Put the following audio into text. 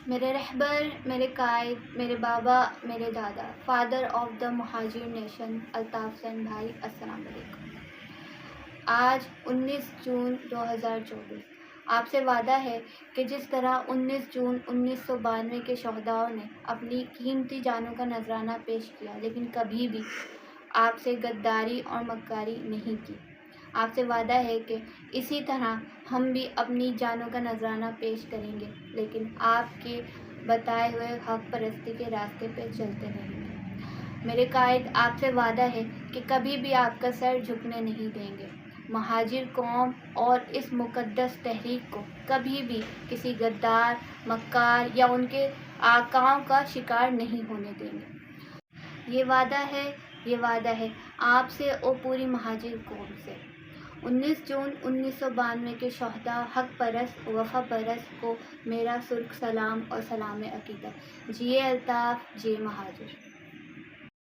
میرے رہبر، میرے قائد، میرے بابا، میرے دادا، فادر آف دا مہاجر نیشن الطاف حسین بھائی، السلام علیکم۔ آج 19 جون 2024۔ آپ سے وعدہ ہے کہ جس طرح 19 جون 1992 کے شہداؤں نے اپنی قیمتی جانوں کا نذرانہ پیش کیا لیکن کبھی بھی آپ سے غداری اور مکاری نہیں کی، آپ سے وعدہ ہے کہ اسی طرح ہم بھی اپنی جانوں کا نذرانہ پیش کریں گے لیکن آپ کے بتائے ہوئے حق پرستی کے راستے پہ چلتے رہیں گے۔ میرے قائد، آپ سے وعدہ ہے کہ کبھی بھی آپ کا سر جھکنے نہیں دیں گے، مہاجر قوم اور اس مقدس تحریک کو کبھی بھی کسی غدار، مکار یا ان کے آقاؤں کا شکار نہیں ہونے دیں گے۔ یہ وعدہ ہے آپ سے اور پوری مہاجر قوم سے۔ 19 جون 1992 کے شہداء، حق پرست، وفا پرست کو میرا سرخ سلام اور سلام عقیدت۔ جیے الطاف، جیے مہاجر۔